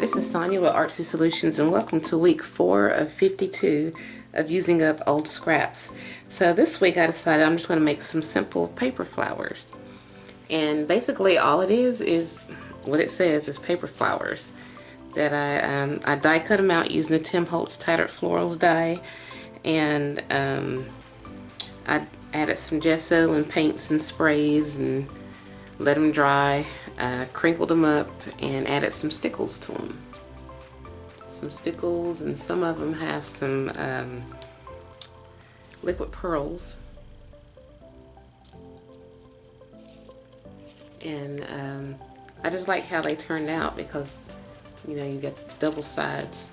this is Sonia with Artsy Solutions, and welcome to week 4 of 52 of using up old scraps. So this week I decided I'm just going to make some simple paper flowers. And basically all it is what it says is paper flowers. That I die cut them out using the Tim Holtz Tattered Florals die. And I added some gesso and paints and sprays and let them dry. Crinkled them up and added some Stickles to them. Some Stickles, and some of them have some liquid pearls. And I just like how they turned out because, you know, you get double sides.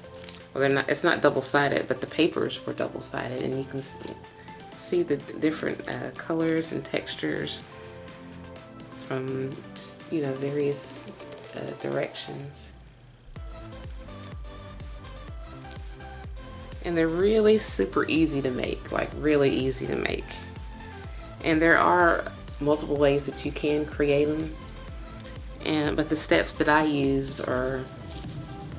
Well, they're not. It's not double-sided, but the papers were double-sided, and you can see the different colors and textures from just, you know, various directions. And they're really super easy to make, like really easy to make. And there are multiple ways that you can create them, but the steps that I used are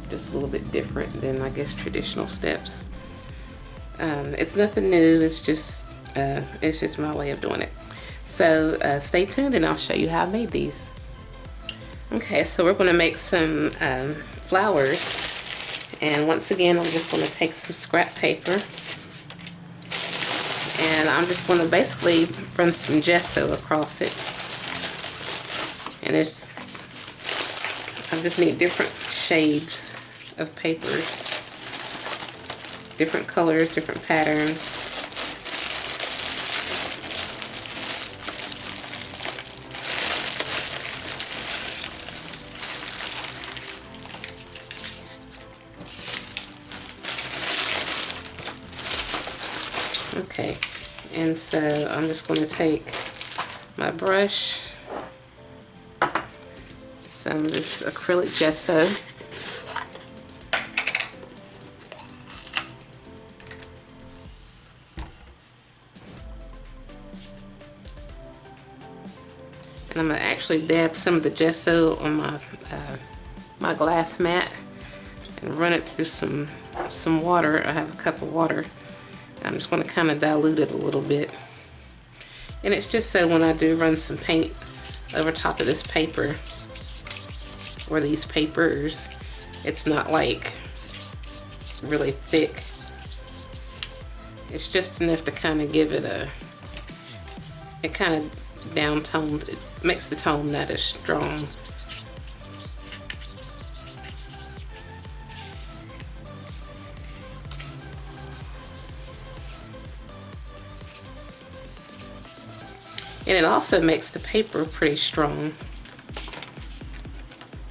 just a little bit different than, I guess, traditional steps. It's nothing new, it's just my way of doing it. So stay tuned and I'll show you how I made these. Okay, so we're going to make some flowers, and once again I'm just going to take some scrap paper and I'm just going to basically run some gesso across it. And I just need different shades of papers, different colors, different patterns. Okay, and so I'm just going to take my brush, some of this acrylic gesso, and I'm going to actually dab some of the gesso on my glass mat and run it through some water. I have a cup of water. I'm just going to kind of dilute it a little bit. And it's just so when I do run some paint over top of this paper, or these papers, it's not like really thick. It's just enough to kind of give it it kind of down-toned, it makes the tone not as strong. And it also makes the paper pretty strong,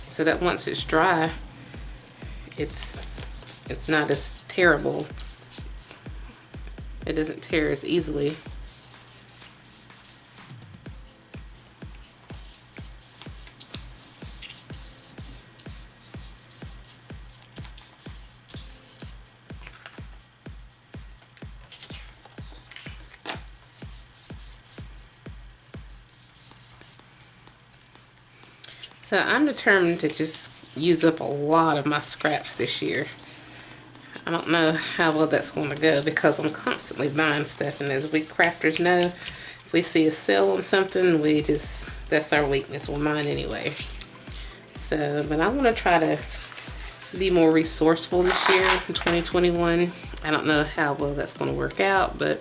so that once it's dry, it's not as terrible. It doesn't tear as easily. So I'm determined to just use up a lot of my scraps this year. I don't know how well that's going to go because I'm constantly buying stuff, and as we crafters know, if we see a sale on something, that's our weakness. Well, mine anyway. So, but I want to try to be more resourceful this year in 2021. I don't know how well that's going to work out, but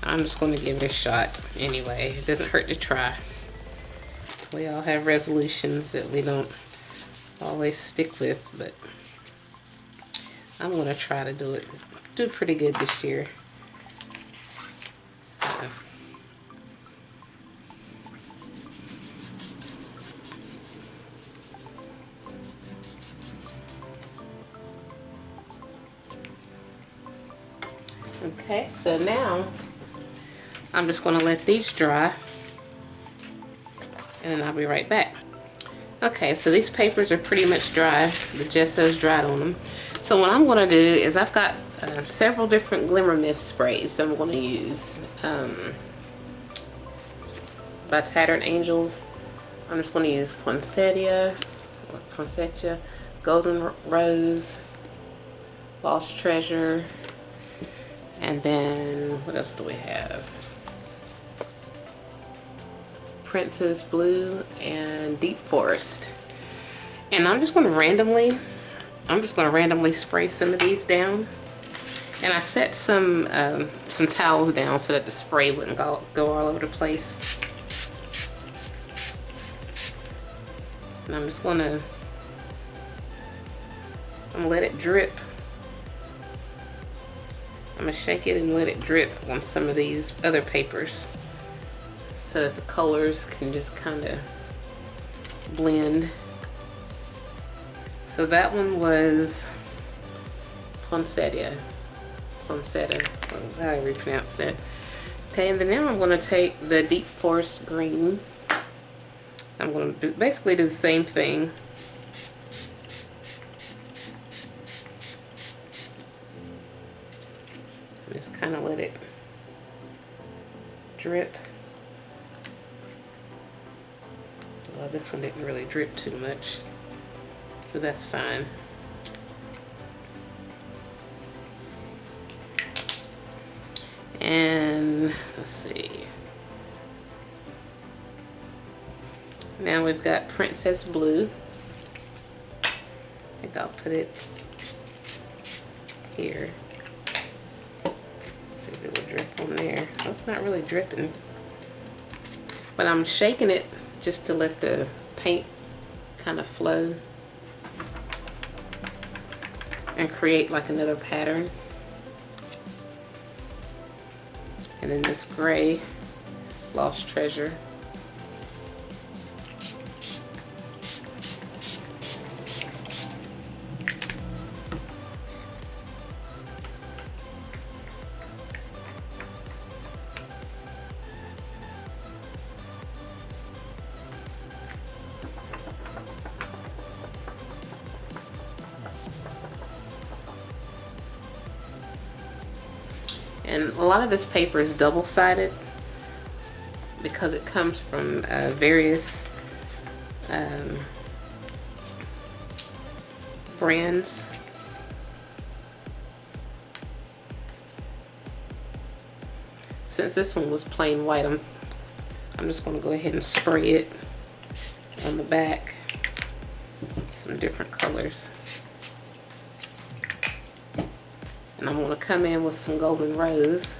I'm just going to give it a shot anyway. It doesn't hurt to try. We all have resolutions that we don't always stick with, but I'm going to try to do pretty good this year. So. Okay, so now I'm just going to let these dry, and then I'll be right back. Okay, so these papers are pretty much dry. The gesso's dried on them. So what I'm going to do is I've got several different Glimmer mist sprays I'm going to use. By Tattered Angels. I'm just going to use Poinsettia, Golden Rose, Lost Treasure, and then what else do we have? Princess Blue and Deep Forest. And I'm just going to randomly spray some of these down. And I set some towels down so that the spray wouldn't go all over the place. And I'm just going to let it drip. I'm going to shake it and let it drip on some of these other papers so that the colors can just kind of blend. So that one was Poinsettia, however you pronounce that. Okay, and then now I'm going to take the Deep Forest Green. I'm going to basically do the same thing. Just kind of let it drip. Well, this one didn't really drip too much, but that's fine. And let's see. Now we've got Princess Blue. I think I'll put it here. See if it will drip on there. Oh, it's not really dripping, but I'm shaking it just to let the paint kind of flow and create like another pattern. And then this gray, Lost Treasure. And a lot of this paper is double-sided because it comes from various brands. Since this one was plain white, I'm just going to go ahead and spray it on the back. Some different colors. And I'm going to come in with some Golden Rose.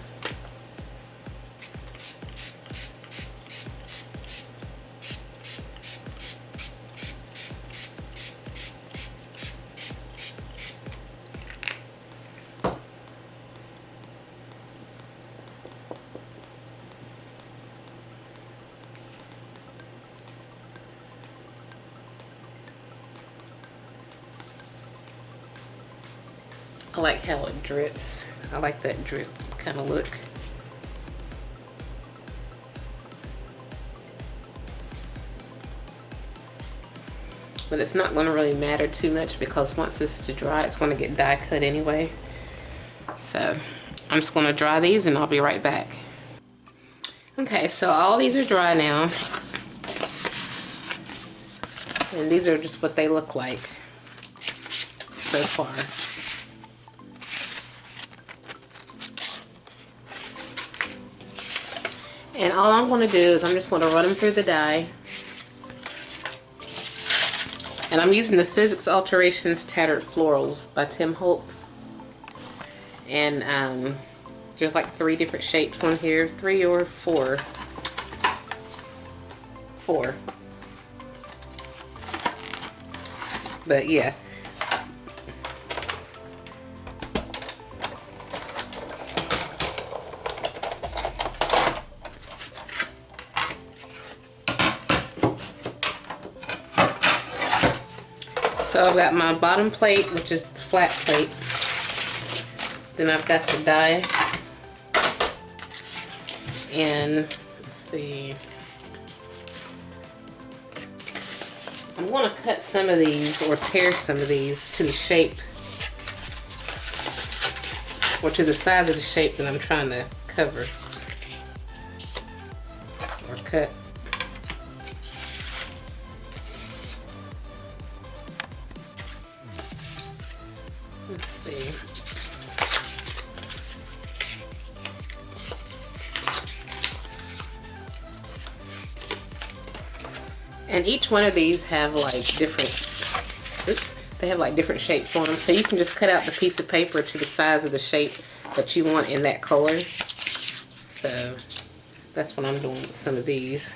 I like how it drips. I like that drip kind of look. But it's not going to really matter too much because once this is to dry, it's going to get die cut anyway. So I'm just going to dry these and I'll be right back. Okay, so all these are dry now. And these are just what they look like so far. And all I'm going to do is I'm just going to run them through the dye. And I'm using the Sizzix Alterations Tattered Florals by Tim Holtz. And there's like 3 different shapes on here. 3 or 4. 4. But yeah. So I've got my bottom plate, which is the flat plate. Then I've got the dye. And let's see. I'm going to cut some of these or tear some of these to the shape or to the size of the shape that I'm trying to cover or cut. And each one of these have like different, oops, they have like different shapes on them. So you can just cut out the piece of paper to the size of the shape that you want in that color. So that's what I'm doing with some of these.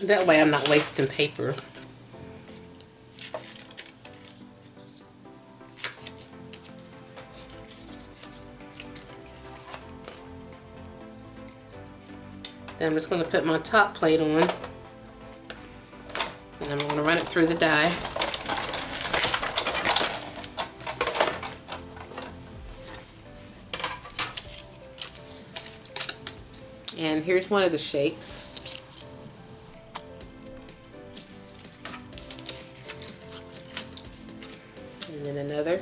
That way I'm not wasting paper. Then I'm just going to put my top plate on, and I'm going to run it through the die. And here's one of the shapes. And then another.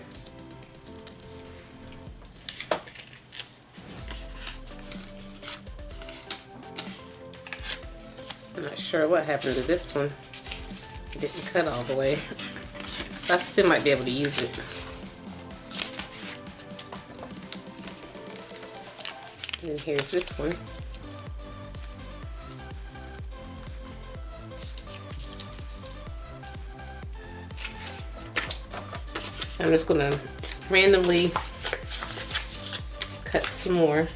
I'm not sure what happened to this one. It didn't cut all the way. I still might be able to use it. And then here's this one. I'm just going to randomly cut some more.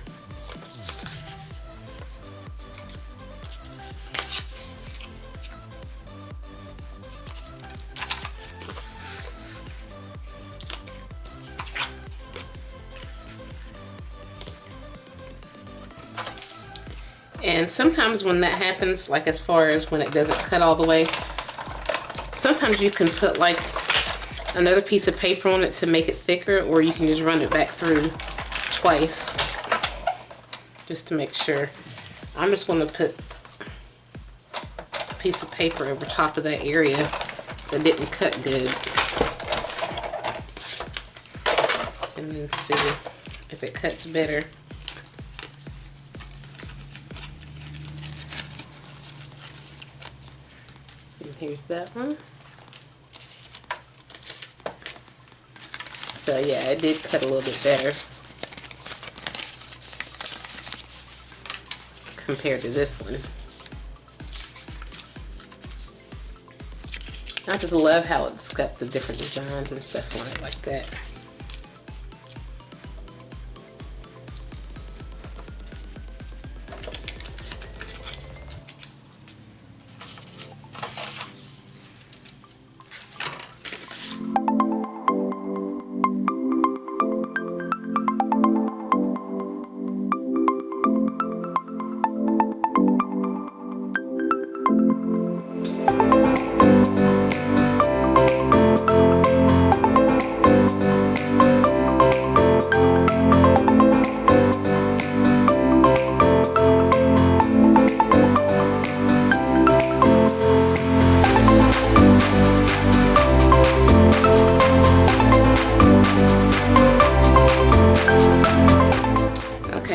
And sometimes when that happens, like as far as when it doesn't cut all the way, sometimes you can put like another piece of paper on it to make it thicker, or you can just run it back through twice just to make sure. I'm just going to put a piece of paper over top of that area that didn't cut good, and then see if it cuts better. And here's that one. So yeah, it did cut a little bit better compared to this one. I just love how it's got the different designs and stuff on it like that.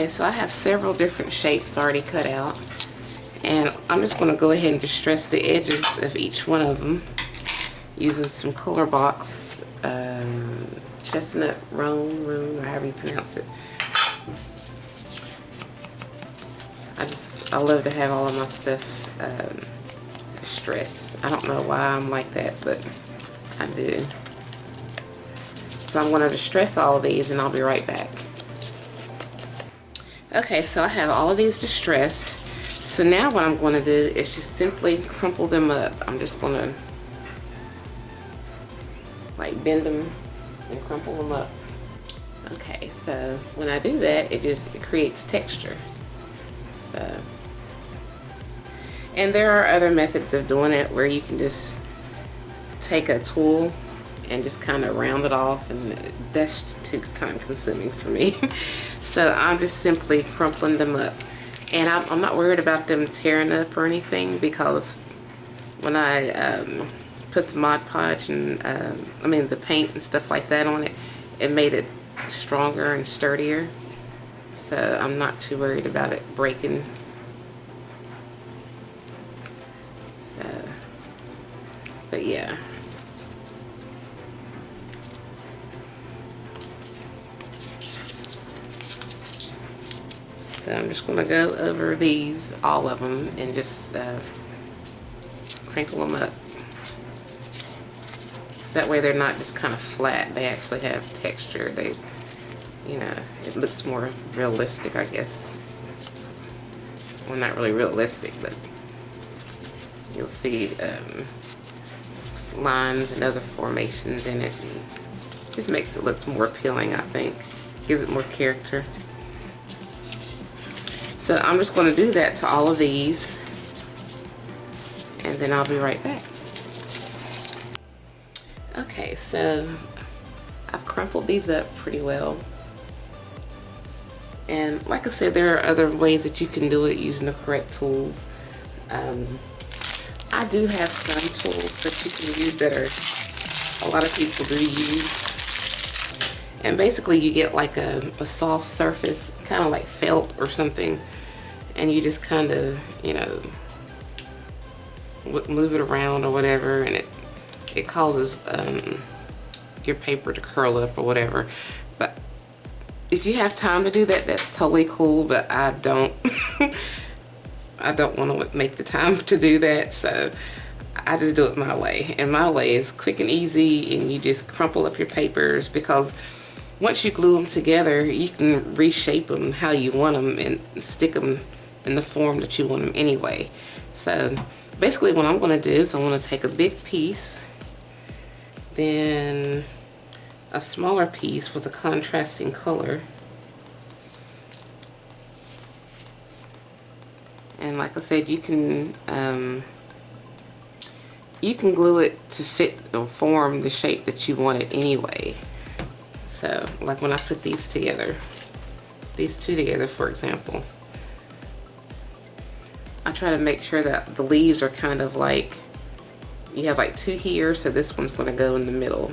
So I have several different shapes already cut out, and I'm just going to go ahead and distress the edges of each one of them using some color box chestnut roan, or however you pronounce it. I love to have all of my stuff distressed. I don't know why I'm like that, but I do. So I'm going to distress all of these, and I'll be right back. Okay, so I have all of these distressed. So now what I'm going to do is just simply crumple them up. I'm just going to like bend them and crumple them up. Okay, so when I do that, it creates texture. So, and there are other methods of doing it where you can just take a tool and just kind of round it off, and that's too time consuming for me. So I'm just simply crumpling them up, and I'm not worried about them tearing up or anything, because when I put the Mod Podge and the paint and stuff like that on it, it made it stronger and sturdier. So I'm not too worried about it breaking. So, but yeah. So I'm just going to go over these, all of them, and just crinkle them up. That way they're not just kind of flat. They actually have texture. They, you know, it looks more realistic, I guess. Well, not really realistic, but you'll see lines and other formations in it. And just makes it look more appealing, I think. Gives it more character. So I'm just going to do that to all of these, and then I'll be right back. Okay, so I've crumpled these up pretty well. And like I said, there are other ways that you can do it using the correct tools. I do have some tools that you can use that are, a lot of people do use. And basically you get like a soft surface, kind of like felt or something, and you just kind of, you know, move it around or whatever, and it causes your paper to curl up or whatever. But if you have time to do that, that's totally cool, but I don't I don't want to make the time to do that, so I just do it my way. And my way is quick and easy, and you just crumple up your papers, because once you glue them together, you can reshape them how you want them and stick them in the form that you want them anyway. So basically what I'm going to do is I'm going to take a big piece, then a smaller piece with a contrasting color, and like I said, you can glue it to fit or form the shape that you want it anyway. So like when I put these together, these two together for example, I try to make sure that the leaves are kind of like, you have like two here, so this one's going to go in the middle.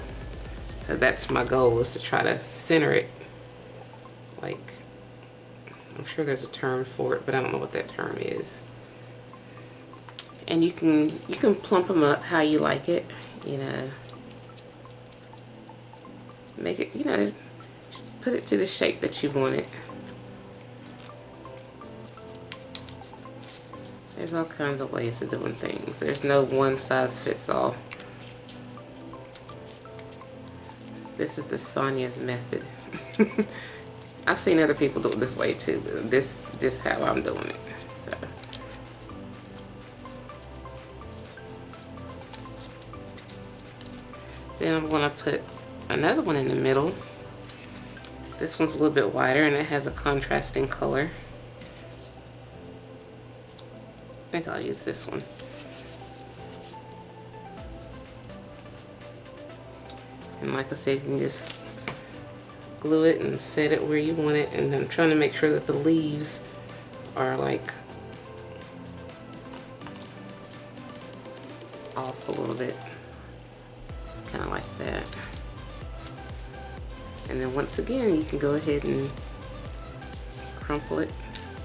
So that's my goal, is to try to center it. Like, I'm sure there's a term for it, but I don't know what that term is. And you can plump them up how you like it, you know. Make it, you know, put it to the shape that you want it. There's all kinds of ways of doing things. There's no one size fits all. This is the Sonia's method. I've seen other people do it this way too, but this is just how I'm doing it. So. Then I'm going to put another one in the middle. This one's a little bit wider and it has a contrasting color. I think I'll use this one. And like I said, you can just glue it and set it where you want it. And I'm trying to make sure that the leaves are like off a little bit. Kind of like that. And then once again, you can go ahead and crumple it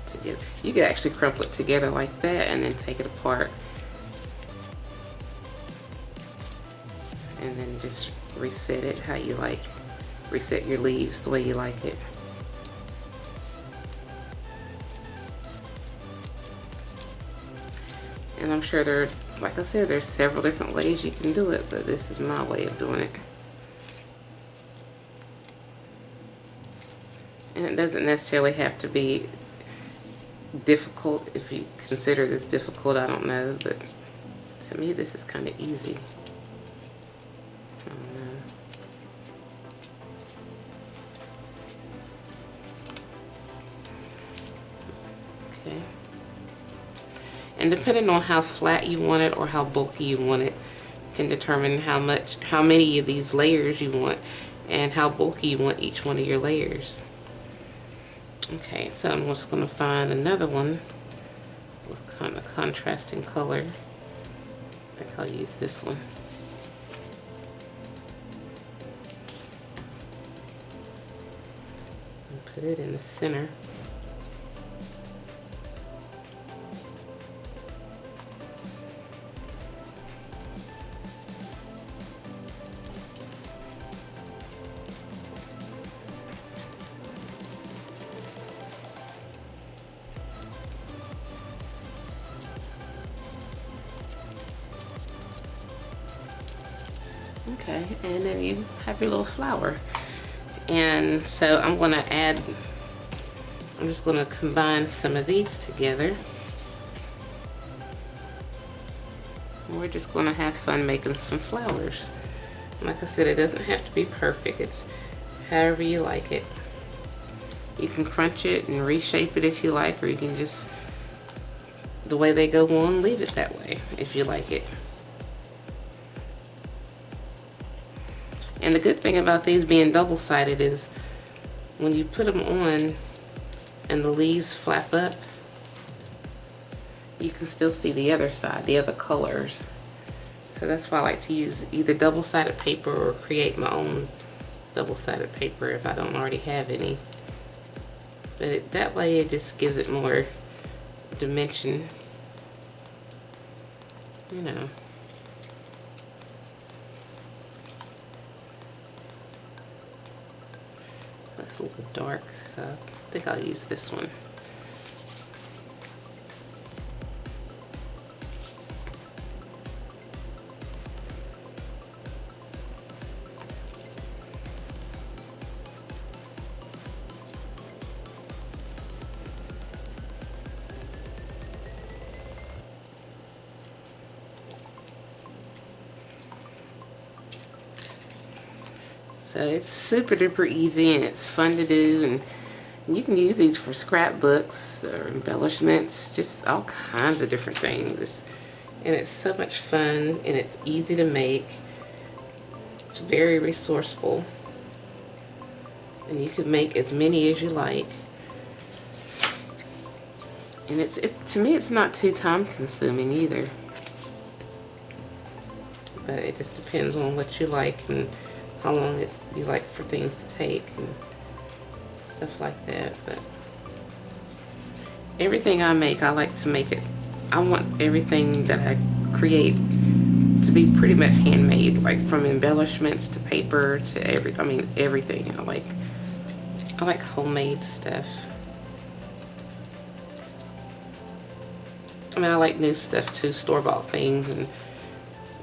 together. You can actually crumple it together like that and then take it apart. And then just reset it how you like. Reset your leaves the way you like it. And I'm sure there, like I said, there's several different ways you can do it, but this is my way of doing it. And it doesn't necessarily have to be difficult. If you consider this difficult, I don't know, but to me this is kind of easy. I don't know. Okay. And depending on how flat you want it or how bulky you want it, can determine how many of these layers you want and how bulky you want each one of your layers. Okay, so I'm just going to find another one with kind of contrasting color. I think I'll use this one. And put it in the center. Okay, and then you have your little flower. And so I'm just gonna combine some of these together. And we're just gonna have fun making some flowers. Like I said, it doesn't have to be perfect. It's however you like it. You can crunch it and reshape it if you like, or you can just, the way they go on, leave it that way if you like it. And the good thing about these being double-sided is when you put them on and the leaves flap up, you can still see the other side, the other colors. So that's why I like to use either double-sided paper or create my own double-sided paper if I don't already have any. But that way it just gives it more dimension, you know. That's a little dark, so I think I'll use this one. So it's super duper easy and it's fun to do, and you can use these for scrapbooks or embellishments, just all kinds of different things. And it's so much fun and it's easy to make. It's very resourceful. And you can make as many as you like. And it's to me it's not too time consuming either. But it just depends on what you like and how long you like for things to take and stuff like that. But everything I make, I like to make it, I want everything that I create to be pretty much handmade, like from embellishments to paper to everything. I like homemade stuff. I mean, I like new stuff too, store-bought things and,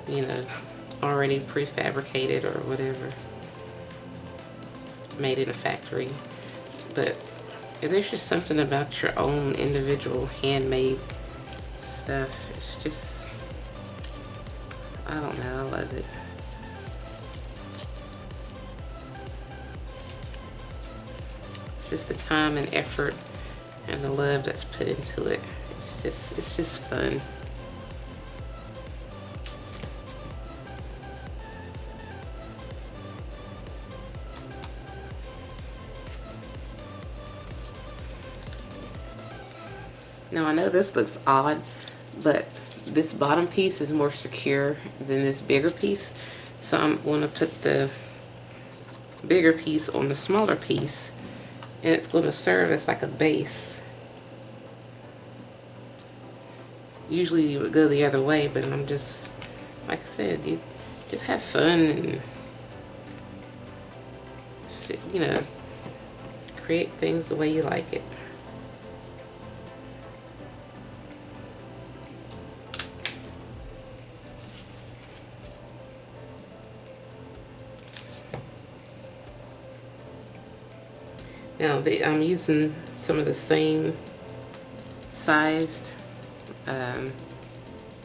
you know, already prefabricated or whatever, made in a factory. But there's just something about your own individual handmade stuff. It's just, I don't know, I love it. It's just the time and effort and the love that's put into it. It's just fun. Now I know this looks odd, but this bottom piece is more secure than this bigger piece. So I'm going to put the bigger piece on the smaller piece, and it's going to serve as like a base. Usually you would go the other way, but I'm just, like I said, you just have fun and, you know, create things the way you like it. Now I'm using some of the same sized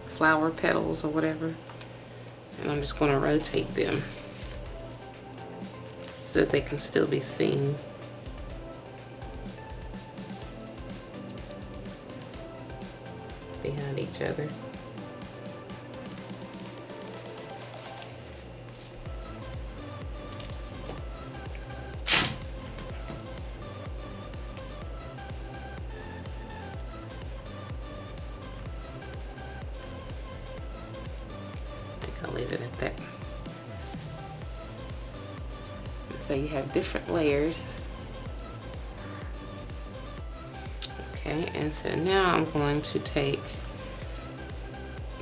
flower petals or whatever, and I'm just going to rotate them so that they can still be seen. Behind each other. I'll leave it at that. So you have different layers. Okay, and so now I'm going to take,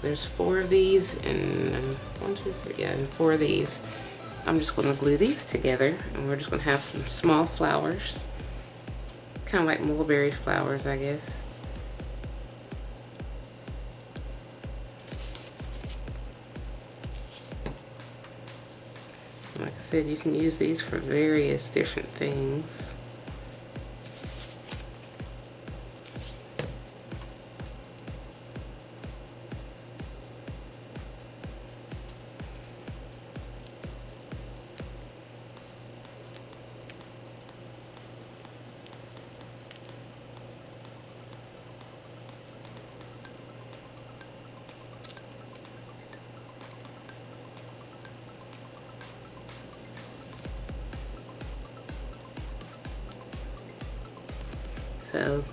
there's 4 of these and 1, 2, 3, yeah, and 4 of these. I'm just going to glue these together, and we're just going to have some small flowers, kind of like mulberry flowers, I guess. said, you can use these for various different things. So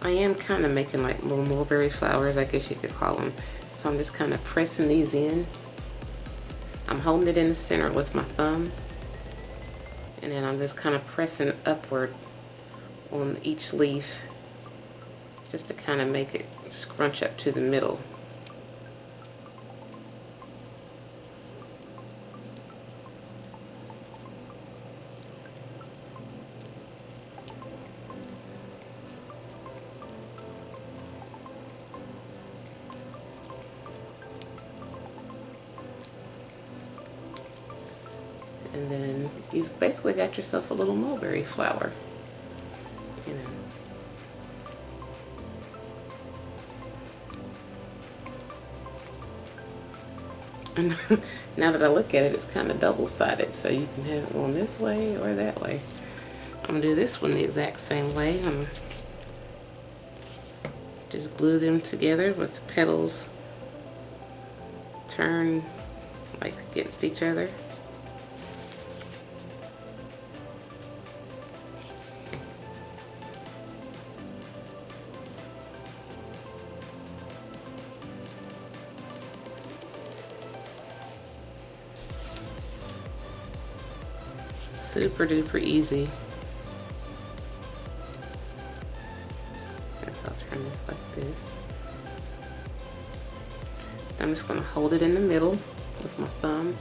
I am kind of making like little mulberry flowers, I guess you could call them. So I'm just kind of pressing these in. I'm holding it in the center with my thumb, and then I'm just kind of pressing upward on each leaf just to kind of make it scrunch up to the middle. And then you've basically got yourself a little mulberry flower, you know. And now that I look at it, it's kind of double-sided, so you can have it going this way or that way. I'm going to do this one the exact same way. I'm going to just glue them together with the petals turned like against each other. Super duper easy. Guess I'll turn this like this. I'm just going to hold it in the middle with my thumb.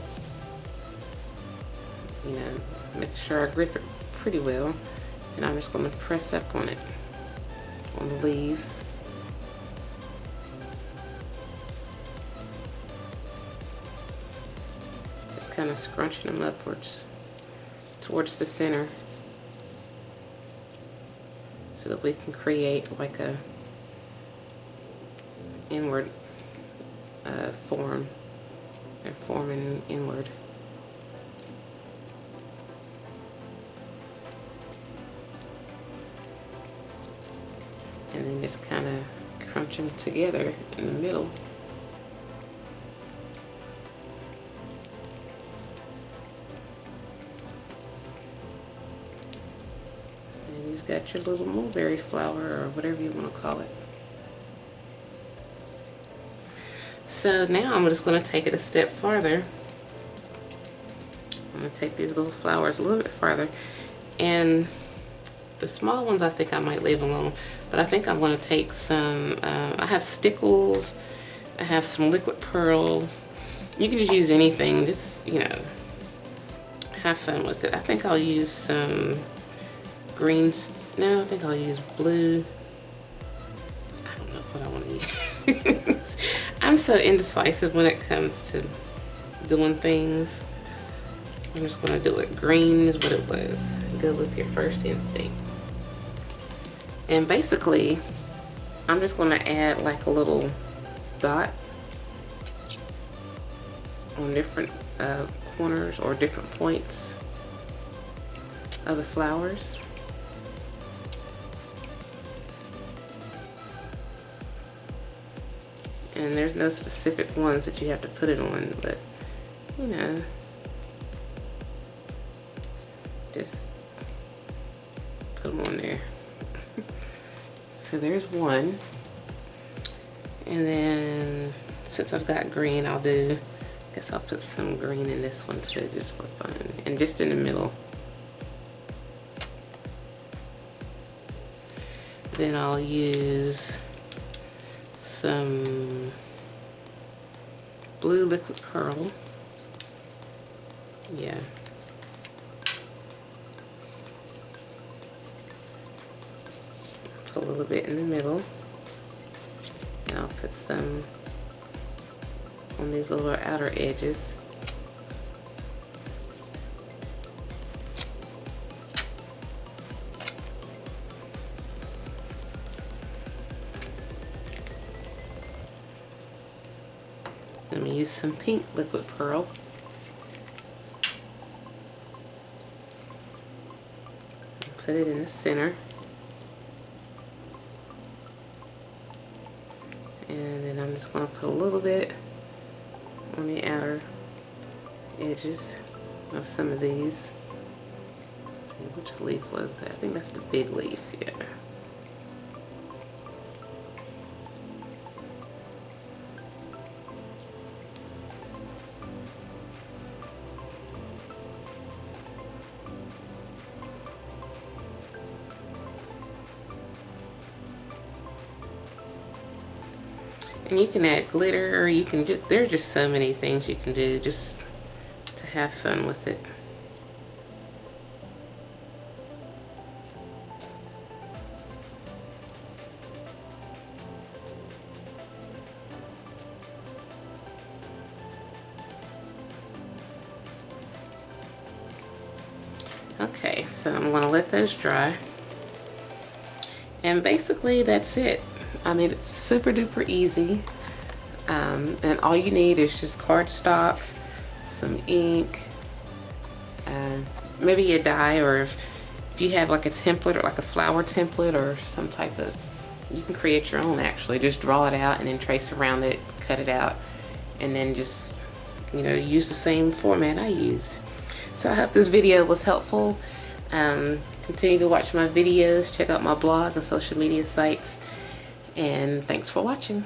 You know, make sure I grip it pretty well. And I'm just going to press up on it, on the leaves. Just kind of scrunching them upwards towards the center so that we can create like a inward form. They're forming inward. And then just kind of crunch them together in the middle. Got your little mulberry flower, or whatever you want to call it. So now I'm just going to take it a step farther. I'm going to take these little flowers a little bit farther, and the small ones I think I might leave alone, but I think I'm going to take some, I have Stickles, I have some liquid pearls. You can just use anything, just, you know, have fun with it. I think I'll use some greens. No, I think I'll use blue. I don't know what I want to use. I'm so indecisive when it comes to doing things. I'm just going to do it. Green is what it was. Go with your first instinct. And basically, I'm just going to add like a little dot on different corners or different points of the flowers. And there's no specific ones that you have to put it on, but you know, just put them on there. So there's one. And then since I've got green, I guess I'll put some green in this one too, just for fun. And just in the middle. Then I'll use some blue liquid pearl. Yeah. Put a little bit in the middle. And I'll put some on these little outer edges. I'm gonna use some pink liquid pearl. Put it in the center. And then I'm just going to put a little bit on the outer edges of some of these. Let's see, which leaf was that? I think that's the big leaf, yeah. And you can add glitter, or you can just, there are just so many things you can do just to have fun with it. Okay, so I'm going to let those dry. And basically that's it. I mean, it's super duper easy, and all you need is just cardstock, some ink, maybe a die, or if you have like a template or like a flower template or some type of, you can create your own actually. Just draw it out and then trace around it, cut it out, and then just, you know, use the same format I use. So I hope this video was helpful. Continue to watch my videos, check out my blog and social media sites. And thanks for watching.